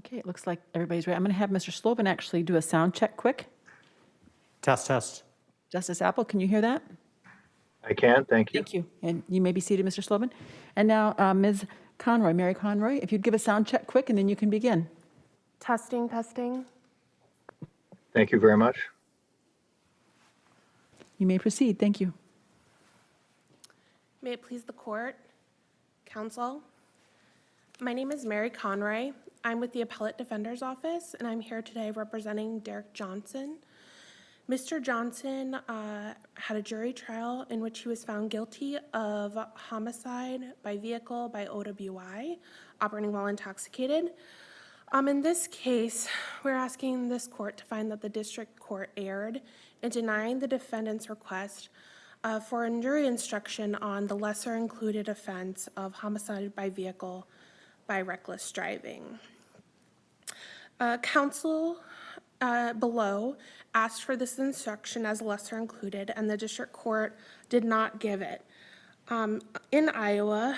Okay, it looks like everybody's ready. I'm going to have Mr. Sloven actually do a sound check quick. Test, test. Justice Appel, can you hear that? I can, thank you. Thank you. And you may be seated, Mr. Sloven. And now, Ms. Conroy, Mary Conroy, if you'd give a sound check quick, and then you can begin. Testing, testing. Thank you very much. You may proceed. Thank you. May it please the court, counsel. My name is Mary Conroy. I'm with the Appellate Defender's Office, and I'm here today representing Derek Johnson. Mr. Johnson had a jury trial in which he was found guilty of homicide by vehicle by OWI, operating while intoxicated. In this case, we're asking this court to find that the district court erred in denying the defendant's request for a jury instruction on the lesser included offense of homicide by vehicle by reckless driving. Counsel below asked for this instruction as lesser included, and the district court did not give it. In Iowa,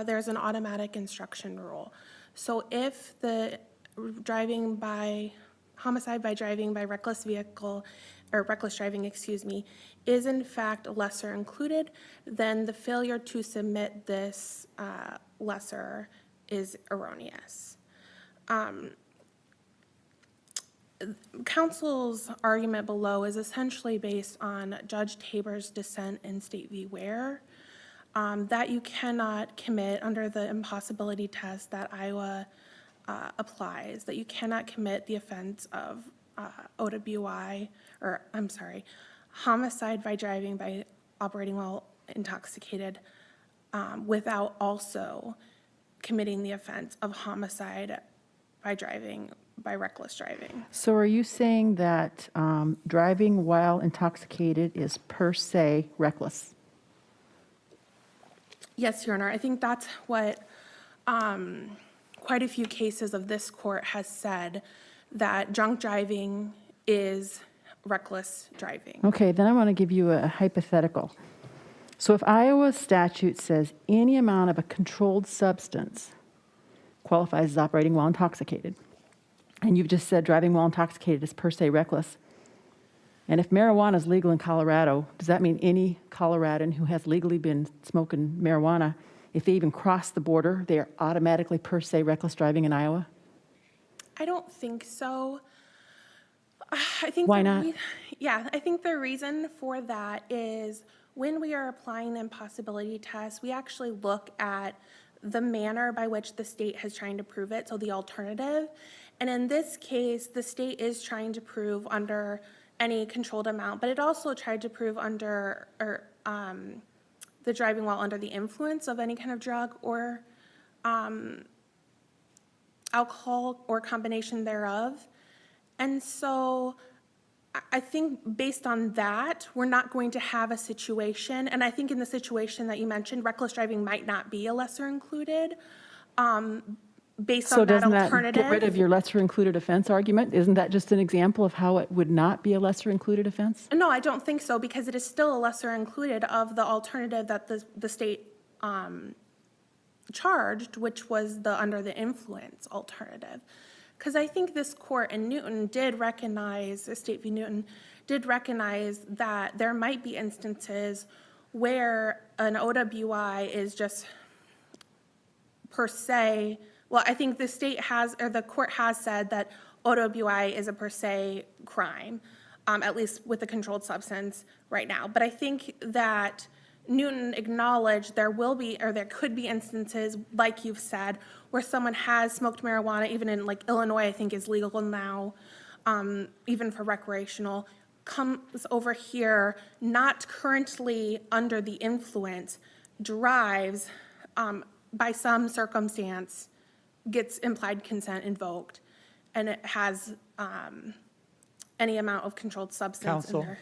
there's an automatic instruction rule. So if the homicide by driving by reckless vehicle, or reckless driving, excuse me, is in fact lesser included, then the failure to submit this lesser is erroneous. Counsel's argument below is essentially based on Judge Tabor's dissent in State v. Ware, that you cannot commit under the impossibility test that Iowa applies, that you cannot commit the offense of homicide by driving by operating while intoxicated without also committing the offense of homicide by driving by reckless driving. So are you saying that driving while intoxicated is per se reckless? Yes, Your Honor. I think that's what quite a few cases of this court has said, that drunk driving is reckless driving. Okay, then I want to give you a hypothetical. So if Iowa statute says any amount of a controlled substance qualifies as operating while intoxicated, and you've just said driving while intoxicated is per se reckless, and if marijuana is legal in Colorado, does that mean any Coloradan who has legally been smoking marijuana, if they even cross the border, they are automatically per se reckless driving in Iowa? I don't think so. I think Why not? I think the reason for that is when we are applying the impossibility test, we actually look at the manner by which the state has trying to prove it, so the alternative. And in this case, the state is trying to prove under any controlled amount, but it also tried to prove under the driving while under the influence of any kind of drug or alcohol or combination thereof. And so I think based on that, we're not going to have a situation, and I think in the situation that you mentioned, reckless driving might not be a lesser included based on that alternative. So doesn't that get rid of your lesser included offense argument? Isn't that just an example of how it would not be a lesser included offense? No, I don't think so, because it is still a lesser included of the alternative that the state charged, which was the under the influence alternative. Because I think this court in Newton did recognize, State v. Newton, did recognize that there might be instances where an OWI is just per se, well, I think the state has, or the court has said that OWI is a per se crime, at least with a controlled substance right now. But I think that Newton acknowledged there will be, or there could be instances, like you've said, where someone has smoked marijuana, even in like Illinois, I think is legal now, even for recreational, comes over here, not currently under the influence, drives, by some circumstance, gets implied consent invoked, and it has any amount of controlled substance in there.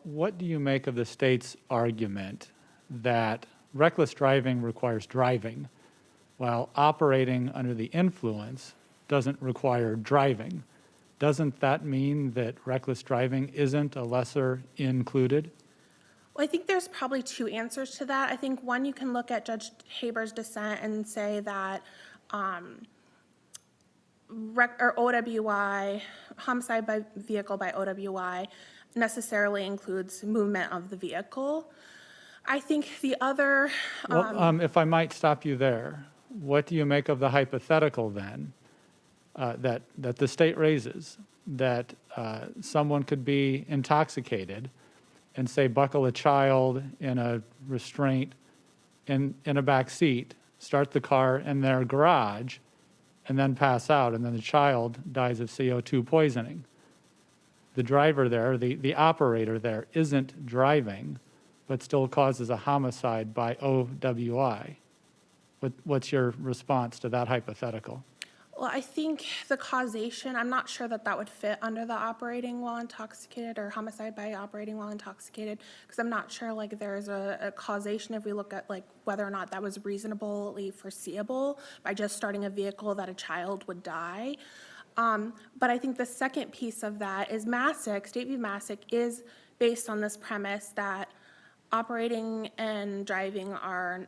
What do you make of the state's argument that reckless driving requires driving, while operating under the influence doesn't require driving? Doesn't that mean that reckless driving isn't a lesser included? Well, I think there's probably two answers to that. I think one, you can look at Judge Haber's dissent and say that or OWI, homicide by vehicle by OWI necessarily includes movement of the vehicle. I think the other, Well, if I might stop you there, what do you make of the hypothetical then that the state raises, that someone could be intoxicated and say buckle a child in a restraint in a back seat, start the car in their garage, and then pass out, and then the child dies of CO2 poisoning? The driver there, the operator there, isn't driving, but still causes a homicide by OWI. What's your response to that hypothetical? well, I think the causation, I'm not sure that that would fit under the operating while intoxicated or homicide by operating while intoxicated, because I'm not sure like there's a causation if we look at like whether or not that was reasonably foreseeable by just starting a vehicle that a child would die. But I think the second piece of that is Massac, State v. Massac is based on this premise that operating and driving are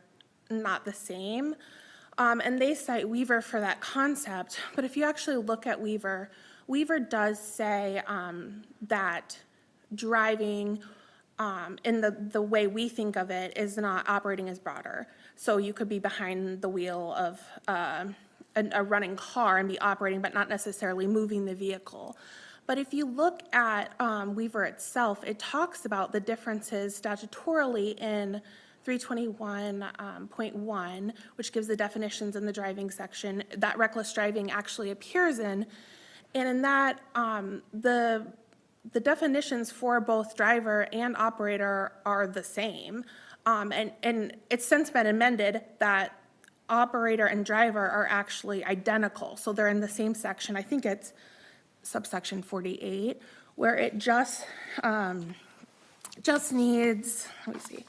not the same. And they cite Weaver for that concept. But if you actually look at Weaver, Weaver does say that driving in the way we think of it is not operating as broader. So you could be behind the wheel of a running car and be operating, but not necessarily moving the vehicle. But if you look at Weaver itself, it talks about the differences statutorily in 321.1, which gives the definitions in the driving section that reckless driving actually appears in. And in that, the definitions for both driver and operator are the same. And it's since been amended that operator and driver are actually identical. So they're in the same section. I think it's subsection 48, where it just needs, let me see,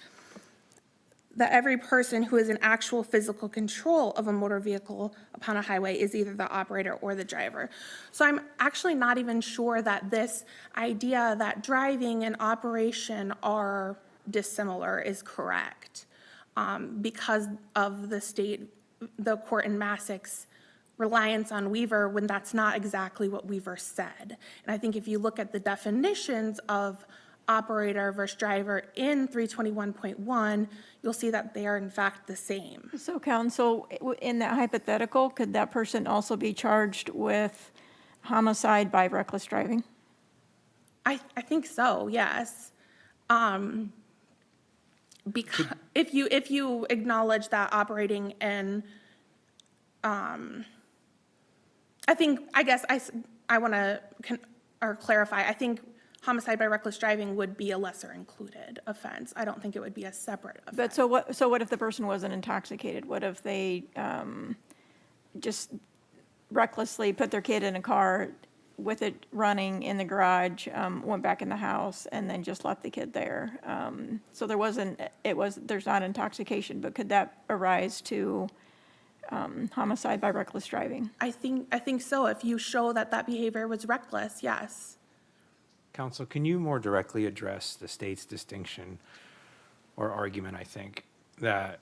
that every person who is in actual physical control of a motor vehicle upon a highway is either the operator or the driver. So I'm actually not even sure that this idea that driving and operation are dissimilar is correct, because of the court in Massac's reliance on Weaver when that's not exactly what Weaver said. And I think if you look at the definitions of operator versus driver in 321.1, you'll see that they are in fact the same. So counsel, in that hypothetical, could that person also be charged with homicide by reckless driving? I think so, yes. Because if you acknowledge that operating and I want to clarify, I think homicide by reckless driving would be a lesser included offense. I don't think it would be a separate offense. But so what if the person wasn't intoxicated? What if they just recklessly put their kid in a car with it running in the garage, went back in the house, and then just left the kid there? So there's not intoxication, but could that arise to homicide by reckless driving? I think so. If you show that behavior was reckless, yes. Counsel, can you more directly address the state's distinction or argument, I think, that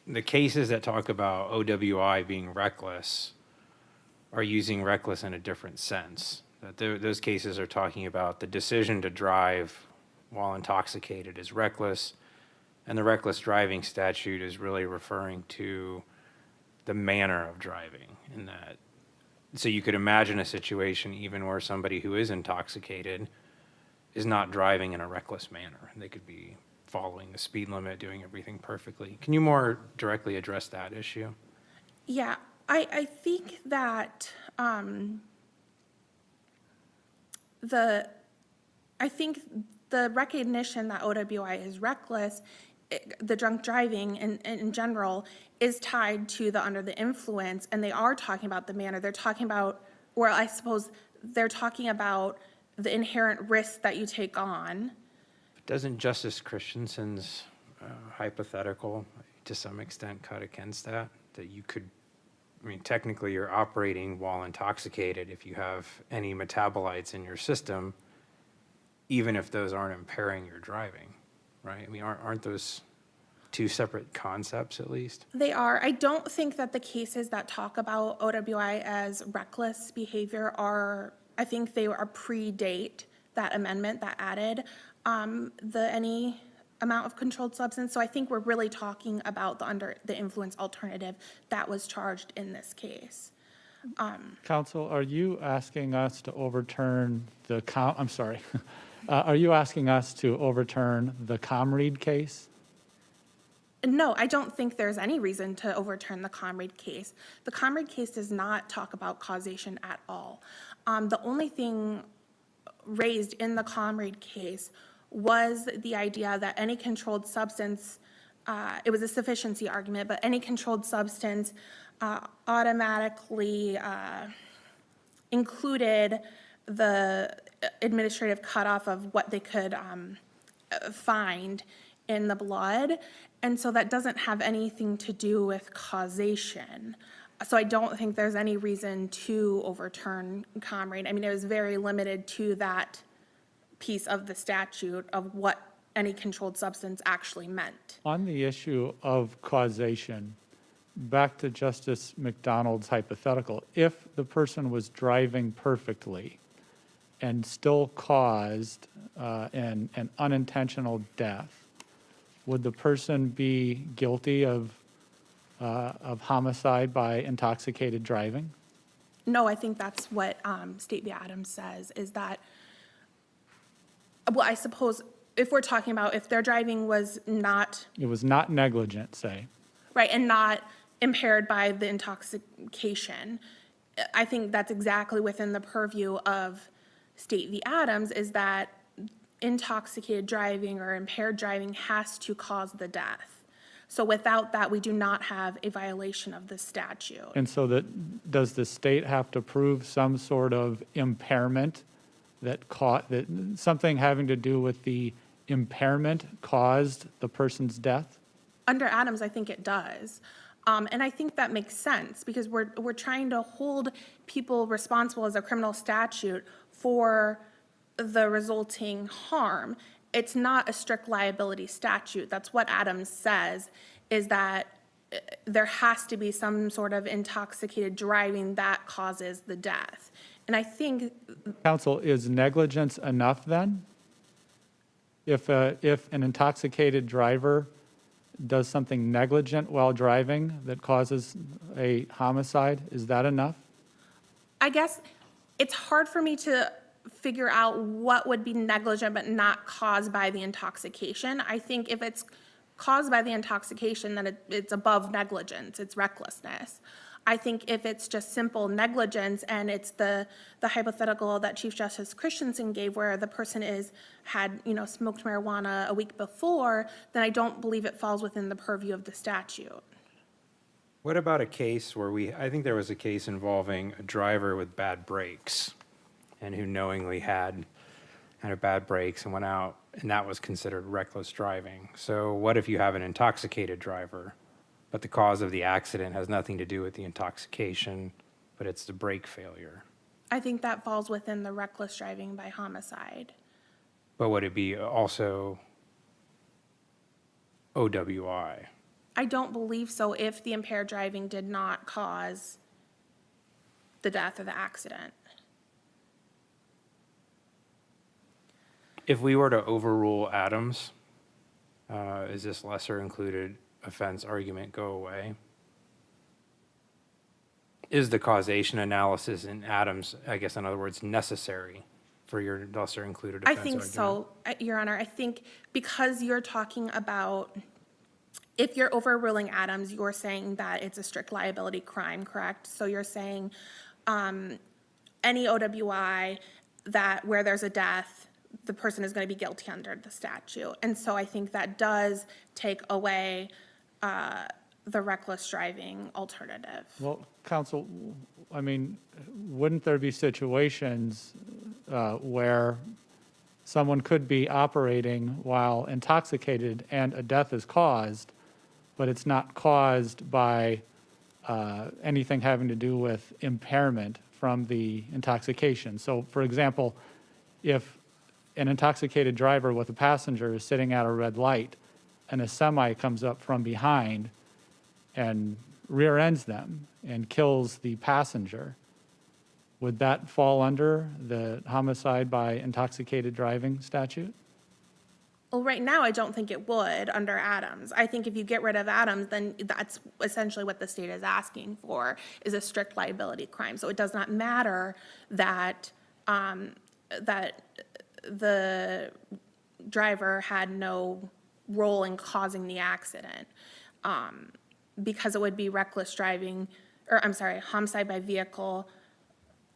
the cases that talk about OWI being reckless are using reckless in a different sense? That those cases are talking about the decision to drive while intoxicated is reckless, and the reckless driving statute is really referring to the manner of driving in that. So you could imagine a situation even where somebody who is intoxicated is not driving in a reckless manner. They could be following the speed limit, doing everything perfectly. Can you more directly address that issue? Yeah, I think that the recognition that OWI is reckless, the drunk driving in general, is tied to the under the influence, and they are talking about the manner. They're talking about, or I suppose they're talking about the inherent risk that you take on. Doesn't Justice Christensen's hypothetical to some extent cut against that? That you could, technically you're operating while intoxicated if you have any metabolites in your system, even if those aren't impairing your driving, right? Aren't those two separate concepts at least? They are. I don't think that the cases that talk about OWI as reckless behavior are, I think they are predate that amendment that added any amount of controlled substance. So I think we're really talking about the under the influence alternative that was charged in this case. Counsel, are you asking us to overturn the, I'm sorry, are you asking us to overturn the Comreed case? No, I don't think there's any reason to overturn the Comreed case. The Comreed case does not talk about causation at all. The only thing raised in the Comreed case was the idea that any controlled substance, it was a sufficiency argument, but any controlled substance automatically included the administrative cutoff of what they could find in the blood. And so that doesn't have anything to do with causation. So I don't think there's any reason to overturn Comreed. I mean, it was very limited to that piece of the statute of what any controlled substance actually meant. On the issue of causation, back to Justice McDonald's hypothetical, if the person was driving perfectly and still caused an unintentional death, would the person be guilty of homicide by intoxicated driving? No, I think that's what State v. Adams says, is that, well, I suppose if we're talking about if their driving was not, It was not negligent, say. right, and not impaired by the intoxication, I think that's exactly within the purview of State v. Adams, is that intoxicated driving or impaired driving has to cause the death. So without that, we do not have a violation of the statute. And so does the state have to prove some sort of impairment that something having to do with the impairment caused the person's death? Under Adams, I think it does. And I think that makes sense because we're trying to hold people responsible as a criminal statute for the resulting harm. It's not a strict liability statute. That's what Adams says, is that there has to be some sort of intoxicated driving that causes the death. And I think, Counsel, is negligence enough then? If an intoxicated driver does something negligent while driving that causes a homicide, is that enough? I guess it's hard for me to figure out what would be negligent but not caused by the intoxication. I think if it's caused by the intoxication, then it's above negligence, it's recklessness. I think if it's just simple negligence and it's the hypothetical that Chief Justice Christensen gave where the person had smoked marijuana a week before, then I don't believe it falls within the purview of the statute. What about a case where I think there was a case involving a driver with bad brakes and who knowingly had bad brakes and went out, and that was considered reckless driving. So what if you have an intoxicated driver, but the cause of the accident has nothing to do with the intoxication, but it's the brake failure? I think that falls within the reckless driving by homicide. But would it be also OWI? I don't believe so if the impaired driving did not cause the death or the accident. If we were to overrule Adams, is this lesser included offense argument go away? Is the causation analysis in Adams, I guess in other words, necessary for your lesser included offense I think argument? so, Your Honor. I think because you're talking about, if you're overruling Adams, you're saying that it's a strict liability crime, correct? So you're saying any OWI where there's a death, the person is going to be guilty under the statute. And so I think that does take away the reckless driving alternative. Well, Counsel, I mean, wouldn't there be situations where someone could be operating while intoxicated and a death is caused, but it's not caused by anything having to do with impairment from the intoxication? So, for example, if an intoxicated driver with a passenger is sitting at a red light, and a semi comes up from behind and rear ends them and kills the passenger, would that fall under the homicide by intoxicated driving statute? Well, right now, I don't think it would under Adams. I think if you get rid of Adams, then that's essentially what the state is asking for, is a strict liability crime. So it does not matter that, that the driver had no role in causing the accident, because it would be reckless driving, or I'm sorry, homicide by vehicle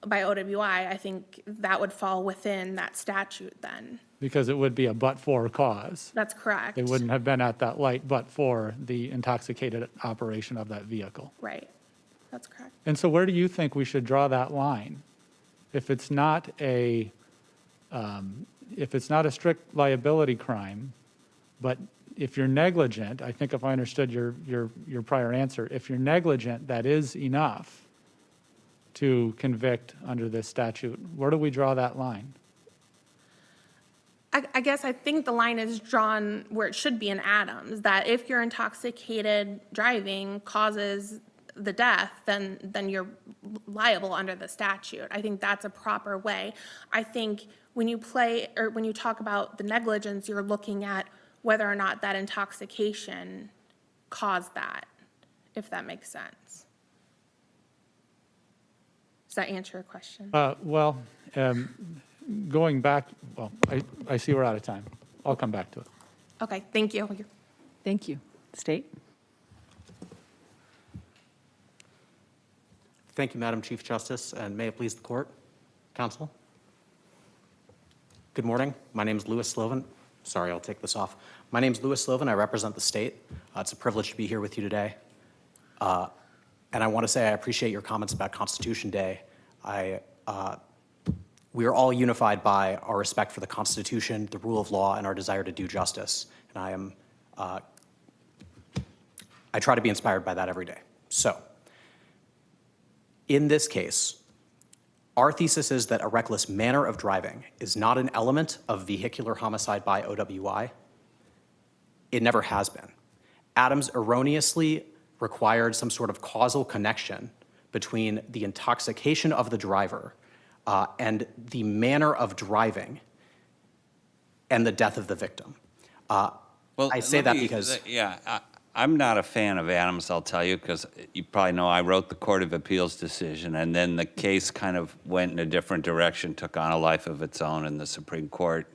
by OWI. I think that would fall within that statute then. Because it would be a but-for cause. That's correct. It wouldn't have been at that light but for the intoxicated operation of that vehicle. Right. That's correct. And so where do you think we should draw that line? If it's not a strict liability crime, but if you're negligent, I think if I understood your prior answer, if you're negligent, that is enough to convict under this statute. Where do we draw that line? I guess I think the line is drawn where it should be in Adams, that if your intoxicated driving causes the death, then you're liable under the statute. I think that's a proper way. I think when you talk about the negligence, you're looking at whether or not that intoxication caused that, if that makes sense. Does that answer your question? Going back, I see we're out of time. I'll come back to it. Okay, thank you. Thank you. State? Thank you, Madam Chief Justice, and may it please the court. Counsel. Good morning. My name is Louis Sloven. Sorry, I'll take this off. My name is Louis Sloven. I represent the state. It's a privilege to be here with you today. And I want to say I appreciate your comments about Constitution Day. We are all unified by our respect for the Constitution, the rule of law, and our desire to do justice. And I try to be inspired by that every day. So, in this case, our thesis is that a reckless manner of driving is not an element of vehicular homicide by OWI. It never has been. Adams erroneously required some sort of causal connection between the intoxication of the driver and the manner of driving and the death of the victim. I say that because... I'm not a fan of Adams, I'll tell you, because you probably know I wrote the Court of Appeals decision, and then the case kind of went in a different direction, took on a life of its own in the Supreme Court,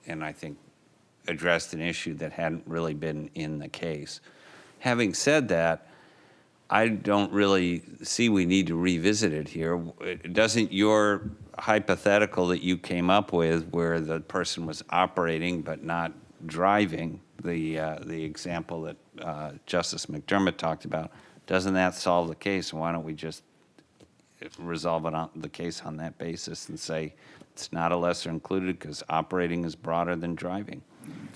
and I think addressed an issue that hadn't really been in the case. Having said that, I don't really see we need to revisit it here. Doesn't your hypothetical that you came up with where the person was operating but not driving, the example that Justice McDermott talked about, doesn't that solve the case? Why don't we just resolve it on the case on that basis and say it's not a lesser included because operating is broader than driving?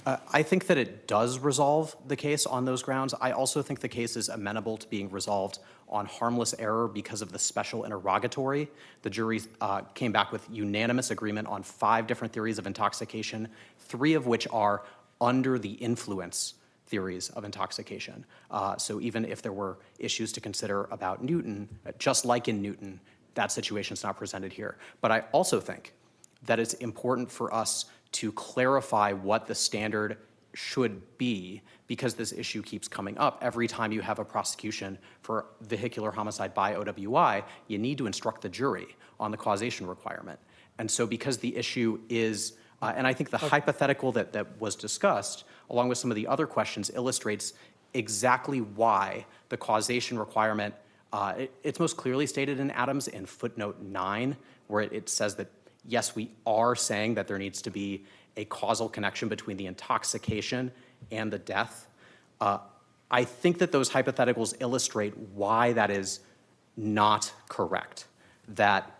I think that it does resolve the case on those grounds. I also think the case is amenable to being resolved on harmless error because of the special interrogatory. The jury came back with unanimous agreement on 5 different theories of intoxication, 3 of which are under the influence theories of intoxication. So even if there were issues to consider about Newton, just like in Newton, that situation's not presented here. But I also think that it's important for us to clarify what the standard should be, because this issue keeps coming up. Every time you have a prosecution for vehicular homicide by OWI, you need to instruct the jury on the causation requirement. And so because the issue is, and I think the hypothetical that was discussed, along with some of the other questions, illustrates exactly why the causation requirement, it's most clearly stated in Adams in footnote 9, where it says that, yes, we are saying that there needs to be a causal connection between the intoxication and the death. I think that those hypotheticals illustrate why that is not correct. That,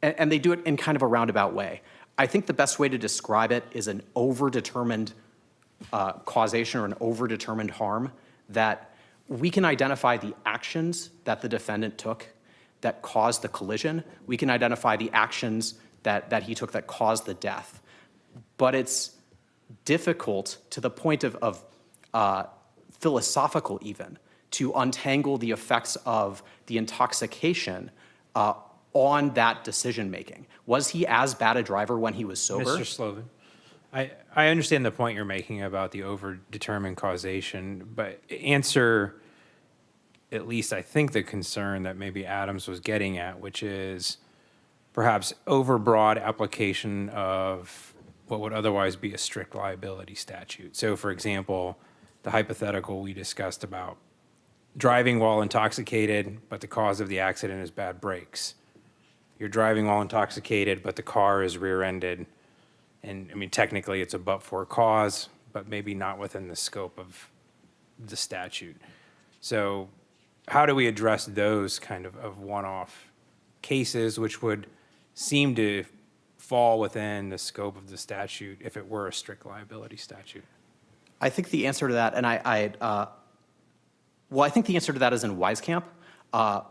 and they do it in kind of a roundabout way. I think the best way to describe it is an overdetermined causation or an overdetermined harm, that we can identify the actions that the defendant took that caused the collision. We can identify the actions that he took that caused the death. But it's difficult to the point of philosophical even to untangle the effects of the intoxication on that decision-making. Was he as bad a driver when he was sober? Mr. Sloven, I understand the point you're making about the overdetermined causation, but answer at least I think the concern that maybe Adams was getting at, which is perhaps overbroad application of what would otherwise be a strict liability statute. So for example, the hypothetical we discussed about driving while intoxicated, but the cause of the accident is bad brakes. You're driving while intoxicated, but the car is rear-ended. And I mean, technically it's a but-for cause, but maybe not within the scope of the statute. So how do we address those kind of one-off cases, which would seem to fall within the scope of the statute if it were a strict liability statute? I think the answer to that, and I think the answer to that is in Wieskamp,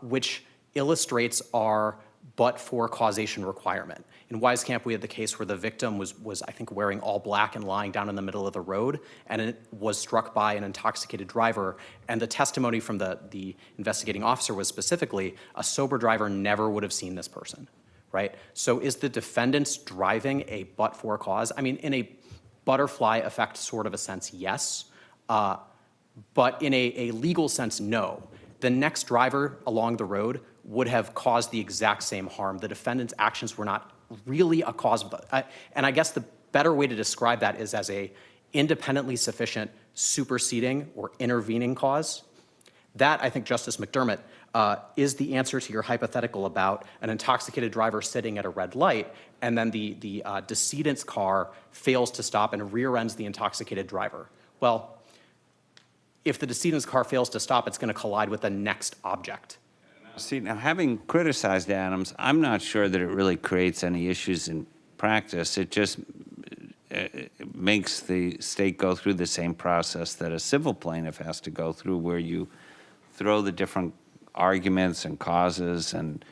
which illustrates our but-for causation requirement. In Wieskamp, we had the case where the victim was I think, wearing all black and lying down in the middle of the road, and it was struck by an intoxicated driver. And the testimony from the investigating officer was specifically, a sober driver never would have seen this person, right? So is the defendant's driving a but-for cause? I mean, in a butterfly effect sort of a sense, yes. But in a legal sense, no. The next driver along the road would have caused the exact same harm. The defendant's actions were not really a cause of the, and I guess the better way to describe that is as a independently sufficient superseding or intervening cause. That, I think, Justice McDermott, is the answer to your hypothetical about an intoxicated driver sitting at a red light, and then the decedent's car fails to stop and rear-ends the intoxicated driver. Well, if the decedent's car fails to stop, it's going to collide with the next object. See, now having criticized Adams, I'm not sure that it really creates any issues in practice. It just makes the state go through the same process that a civil plaintiff has to go through, where you throw the different arguments and causes and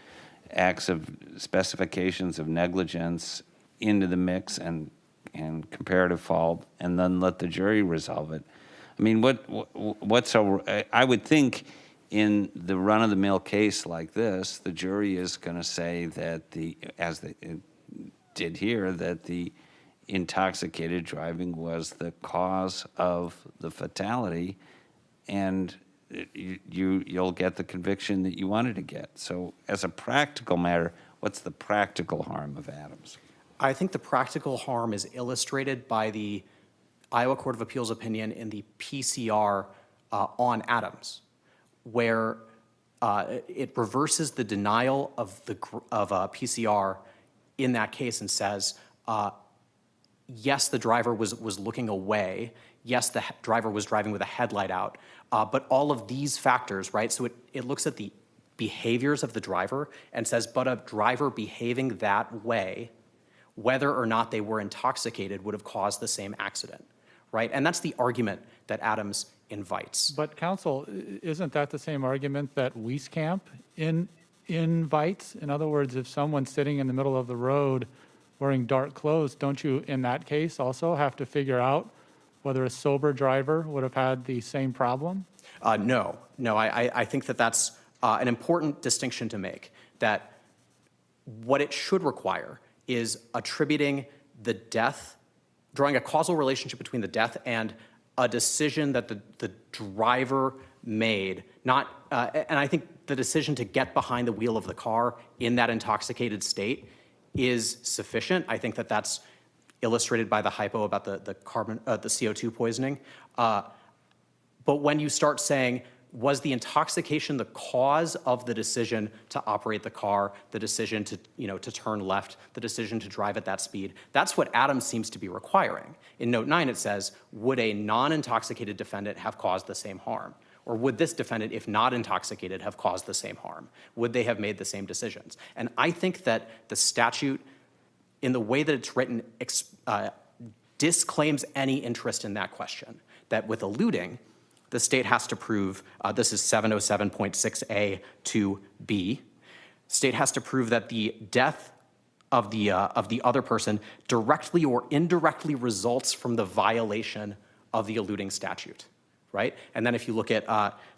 acts of specifications of negligence into the mix and comparative fault, and then let the jury resolve it. I mean, I would think in the run-of-the-mill case like this, the jury is going to say that as they did here, that the intoxicated driving was the cause of the fatality, and you'll get the conviction that you wanted to get. So as a practical matter, what's the practical harm of Adams? I think the practical harm is illustrated by the Iowa Court of Appeals opinion in the PCR on Adams, where it reverses the denial of PCR in that case and says, yes, the driver was looking away. Yes, the driver was driving with a headlight out. But all of these factors, right? So it looks at the behaviors of the driver and says, but a driver behaving that way, whether or not they were intoxicated, would have caused the same accident, right? And that's the argument that Adams invites. But counsel, isn't that the same argument that Wieskamp invites? In other words, if someone's sitting in the middle of the road wearing dark clothes, don't you, in that case, also have to figure out whether a sober driver would have had the same problem? No, I think that that's an important distinction to make, that what it should require is attributing the death, drawing a causal relationship between the death and a decision that the driver made, not, and I think the decision to get behind the wheel of the car in that intoxicated state is sufficient. I think that that's illustrated by the hypo about the CO2 poisoning. But when you start saying, was the intoxication the cause of the decision to operate the car, the decision to, to turn left, the decision to drive at that speed? That's what Adams seems to be requiring. In Note 9, it says, would a non-intoxicated defendant have caused the same harm? Or would this defendant, if not intoxicated, have caused the same harm? Would they have made the same decisions? And I think that the statute, in the way that it's written, disclaims any interest in that question. That with eluding, the state has to prove, this is 707.6A to B, state has to prove that the death of the other person directly or indirectly results from the violation of the eluding statute, right? And then if you look at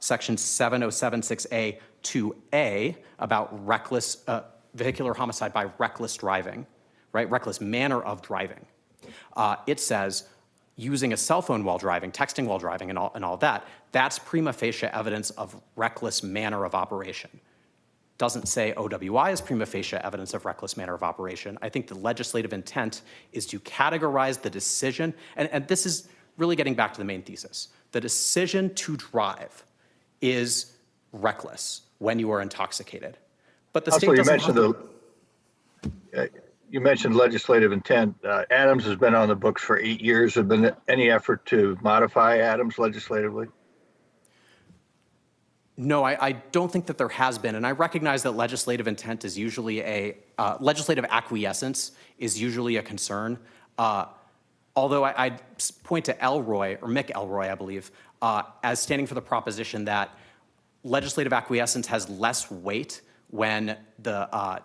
section 7076A 2A about reckless vehicular homicide by reckless driving, right? Reckless manner of driving. It says using a cell phone while driving, texting while driving, and all that, that's prima facie evidence of reckless manner of operation. Doesn't say OWI is prima facie evidence of reckless manner of operation. I think the legislative intent is to categorize the decision, and this is really getting back to the main thesis. The decision to drive is reckless when you are intoxicated. But the state Also, doesn't you mentioned legislative intent. Adams has been on the books for 8 years. Have been any effort to modify Adams legislatively? No, I don't think that there has been, and I recognize that legislative intent is usually legislative acquiescence is usually a concern. Although I'd point to Elroy, or Mick Elroy, I believe, as standing for the proposition that legislative acquiescence has less weight when a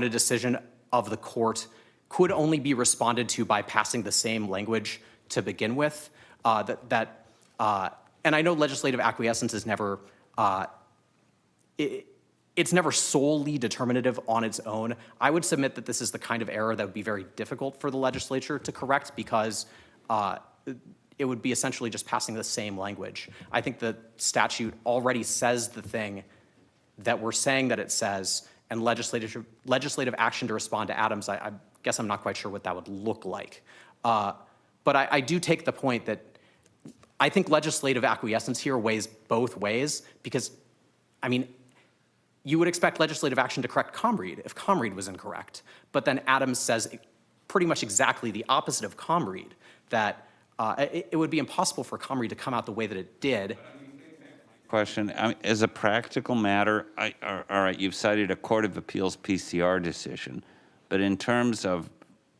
decision of the court could only be responded to by passing the same language to begin with. And I know legislative acquiescence is never, it's never solely determinative on its own. I would submit that this is the kind of error that would be very difficult for the legislature to correct because it would be essentially just passing the same language. I think the statute already says the thing that we're saying that it says, and legislative action to respond to Adams, I guess I'm not quite sure what that would look like. But I do take the point that I think legislative acquiescence here weighs both ways because, I mean, you would expect legislative action to correct Comreed if Comreed was incorrect. But then Adams says pretty much exactly the opposite of Comreed, that it would be impossible for Comreed to come out the way that it did. Question, as a practical matter, all right, you've cited a Court of Appeals PCR decision, but in terms of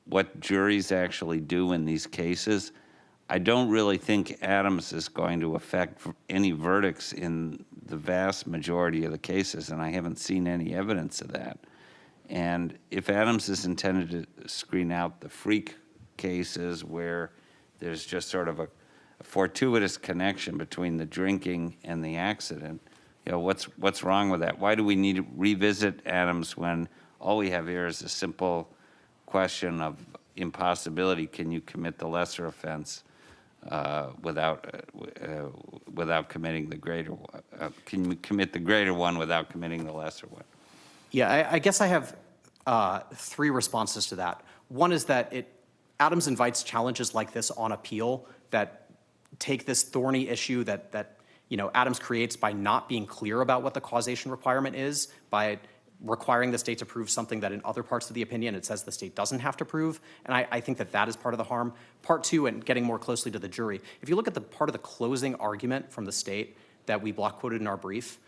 what juries actually do in these cases, I don't really think Adams is going to affect any verdicts in the vast majority of the cases, and I haven't seen any evidence of that. And if Adams is intended to screen out the freak cases where there's just sort of a fortuitous connection between the drinking and the accident, you know, what's wrong with that? Why do we need to revisit Adams when all we have here is a simple question of impossibility? Can you commit the lesser offense without committing the greater one? Can you commit the greater one without committing the lesser one? Yeah, I guess I have 3 responses to that. One is that Adams invites challenges like this on appeal that take this thorny issue that Adams creates by not being clear about what the causation requirement is, by requiring the state to prove something that in other parts of the opinion it says the state doesn't have to prove. And I think that is part of the harm. Part 2, and getting more closely to the jury, if you look at the part of the closing argument from the state that we block quoted in our brief,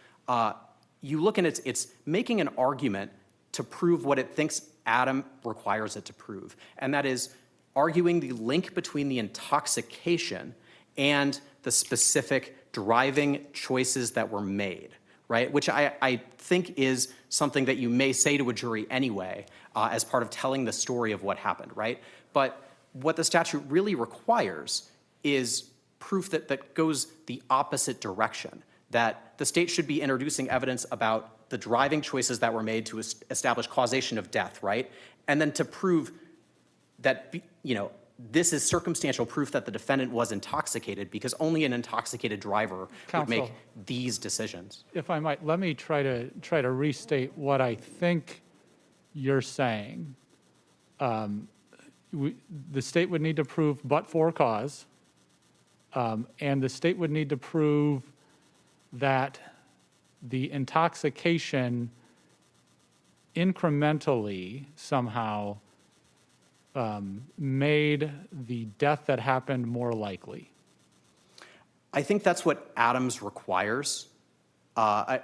you look and it's making an argument to prove what it thinks Adam requires it to prove. And that is arguing the link between the intoxication and the specific driving choices that were made, right? Which I think is something that you may say to a jury anyway as part of telling the story of what happened, right? But what the statute really requires is proof that goes the opposite direction, that the state should be introducing evidence about the driving choices that were made to establish causation of death, right? And then to prove that, this is circumstantial proof that the defendant was intoxicated because only an intoxicated driver would make these decisions. If I might, let me try to restate what I think you're saying. The state would need to prove but-for cause, and the state would need to prove that the intoxication incrementally somehow made the death that happened more likely. I think that's what Adams requires. I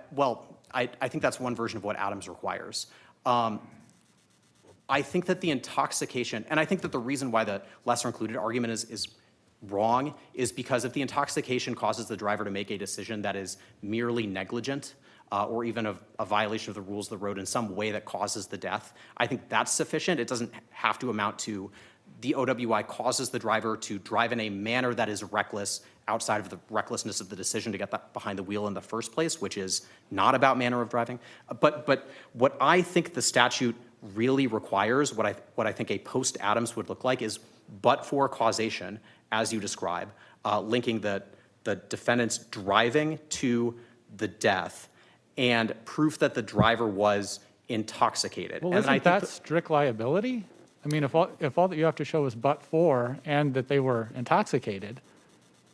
think that's one version of what Adams requires. I think that the intoxication, and I think that the reason why the lesser included argument is wrong is because if the intoxication causes the driver to make a decision that is merely negligent, or even a violation of the rules of the road in some way that causes the death, I think that's sufficient. It doesn't have to amount to the OWI causes the driver to drive in a manner that is reckless outside of the recklessness of the decision to get that behind the wheel in the first place, which is not about manner of driving. But what I think the statute really requires, what I think a post-Adams would look like, is but-for causation, as you describe, linking the defendant's driving to the death and proof that the driver was intoxicated. Well, And I isn't think that strict liability? I mean, if all that you have to show is but for and that they were intoxicated,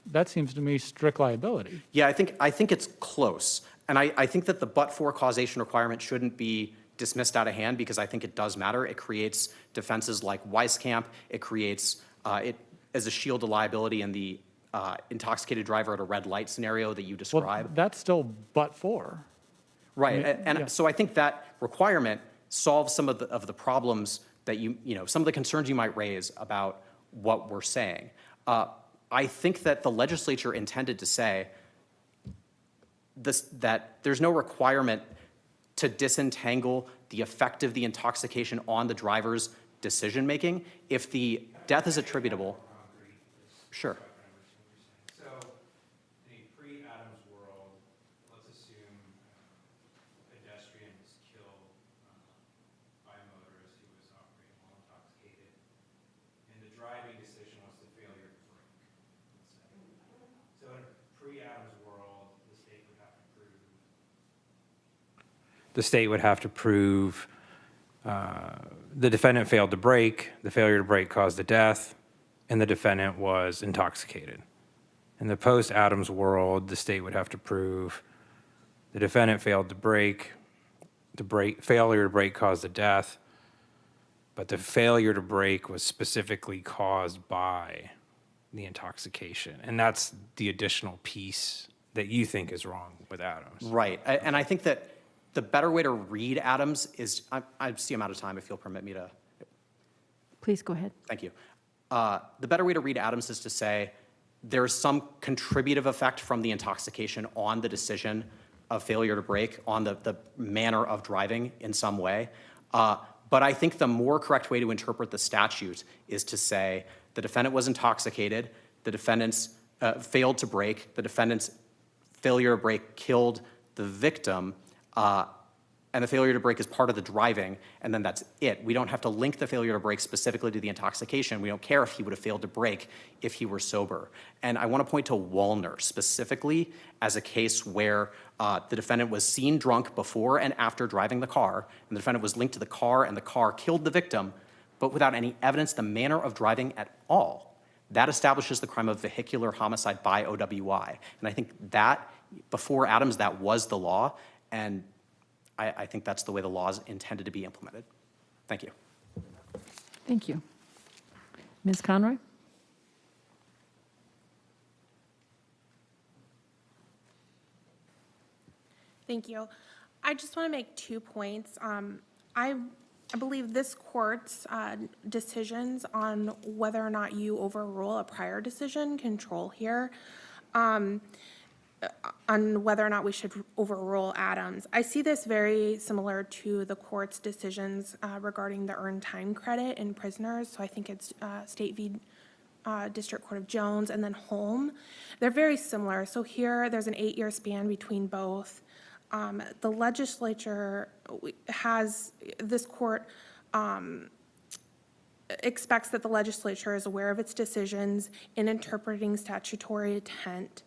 that seems to me strict liability. Yeah, I think it's close. And I think that the but-for causation requirement shouldn't be dismissed out of hand because I think it does matter. It creates defenses like Weiskamp. It creates it as a shield to liability in the intoxicated driver at a red light scenario that you Well, describe. that's still but for. Right, Yeah, and yeah. so I think that requirement solves some of the problems that some of the concerns you might raise about what we're saying. I think that the legislature intended to say that there's no requirement to disentangle the effect of the intoxication on the driver's decision-making. If the death is attributable, sure. So, in a pre-Adams world, let's assume a pedestrian was killed by a motorist who was operating while intoxicated, and the driving decision was the failure to brake, let's say. So in a pre-Adams world, the state would have to prove the defendant failed to brake, the failure to brake caused the death, and the defendant was intoxicated. In the post-Adams world, the state would have to prove the defendant failed to brake, failure to brake caused the death, but the failure to brake was specifically caused by the intoxication. And that's the additional piece that you think is wrong with Adams. Right, and I think that the better way to read Adams is, I see I'm out of time if you'll permit me to. Please go ahead. Thank you. The better way to read Adams is to say there's some contributive effect from the intoxication on the decision of failure to brake, on the manner of driving in some way. But I think the more correct way to interpret the statute is to say the defendant was intoxicated, the defendant's failed to brake, the defendant's failure to brake killed the victim, and the failure to brake is part of the driving, and then that's it. We don't have to link the failure to brake specifically to the intoxication. We don't care if he would have failed to brake if he were sober. And I want to point to Wallner specifically as a case where the defendant was seen drunk before and after driving the car, and the defendant was linked to the car, and the car killed the victim, but without any evidence the manner of driving at all. That establishes the crime of vehicular homicide by OWI. And I think that, before Adams, that was the law, and I think that's the way the law is intended to be implemented. Thank you. Thank you. Ms. Conroy? Thank you. I just want to make 2 points. I believe this court's decisions on whether or not you overrule a prior decision control here, on whether or not we should overrule Adams. I see this very similar to the court's decisions regarding the earned time credit in prisoners. So I think it's State v. District Court of Jones and then Holm. They're very similar. So here there's an 8-year span between both. The legislature has, this court expects that the legislature is aware of its decisions in interpreting statutory intent.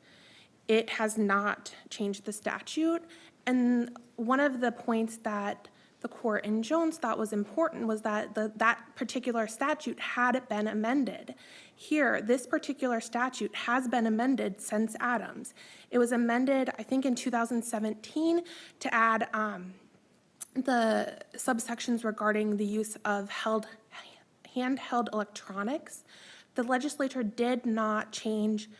It has not changed the statute. And one of the points that the court in Jones thought was important was that that particular statute had been amended. Here, this particular statute has been amended since Adams. It was amended, I think, in 2017 to add the subsections regarding the use of handheld electronics. The legislature did not change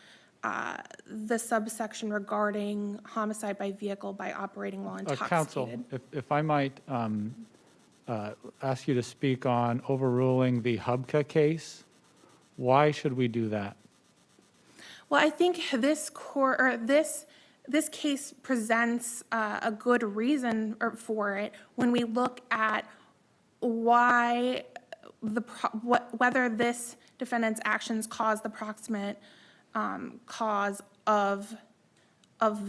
the subsection regarding homicide by vehicle by operating while intoxicated. Counsel, if I might ask you to speak on overruling the Hubka case, why should we do that? Well, I think this court, or this case presents a good reason for it when we look at why whether this defendant's actions caused the proximate cause of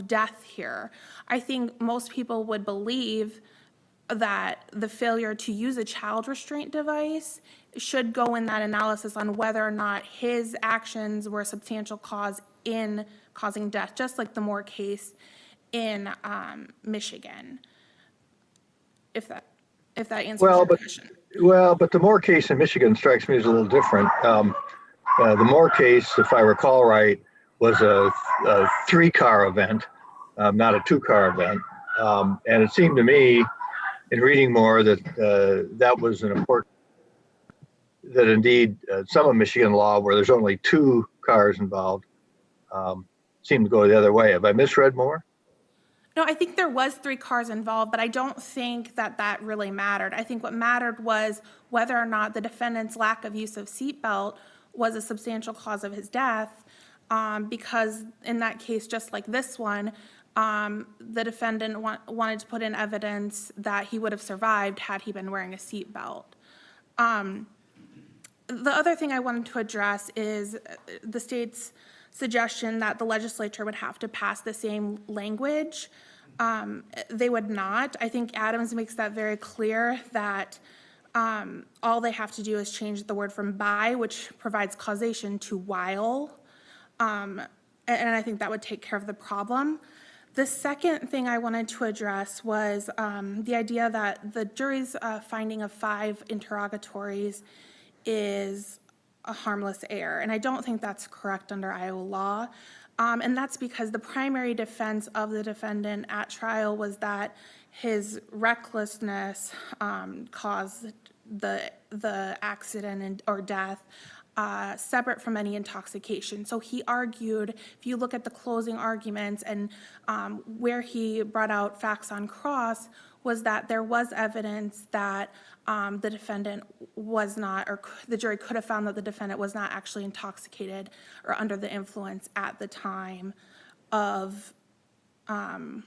death here. I think most people would believe that the failure to use a child restraint device should go in that analysis on whether or not his actions were a substantial cause in causing death, just like the Moore case in Michigan. If that answers your question. Well, but the Moore case in Michigan strikes me as a little different. The Moore case, if I recall right, was a 3-car event, not a 2-car event. And it seemed to me, in reading Moore, that that was an important, that indeed some of Michigan law where there's only 2 cars involved seemed to go the other way. Have I misread Moore? No, I think there was 3 cars involved, but I don't think that really mattered. I think what mattered was whether or not the defendant's lack of use of seatbelt was a substantial cause of his death, because in that case, just like this one, the defendant wanted to put in evidence that he would have survived had he been wearing a seatbelt. The other thing I wanted to address is the state's suggestion that the legislature would have to pass the same language. They would not. I think Adams makes that very clear, that all they have to do is change the word from by, which provides causation, to while. And I think that would take care of the problem. The second thing I wanted to address was the idea that the jury's finding of 5 interrogatories is a harmless error, and I don't think that's correct under Iowa law. And that's because the primary defense of the defendant at trial was that his recklessness caused the accident or death, separate from any intoxication. So he argued, if you look at the closing arguments and where he brought out facts on cross, was that there was evidence that the defendant was not, or the jury could have found that the defendant was not actually intoxicated or under the influence at the time of the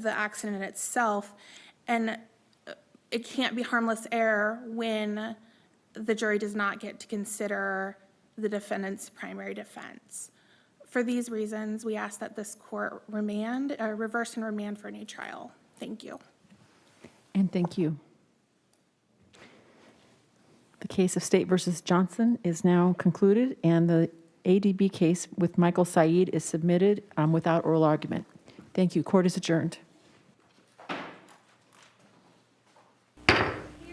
accident itself. And it can't be harmless error when the jury does not get to consider the defendant's primary defense. For these reasons, we ask that this court reverse and remand for a new trial. Thank you. And thank you. The case of State versus Johnson is now concluded, and the ADB case with Michael Saeed is submitted without oral argument. Thank you. Court is adjourned.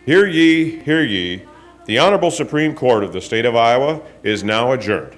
Hear ye, hear ye. The Honorable Supreme Court of the State of Iowa is now adjourned.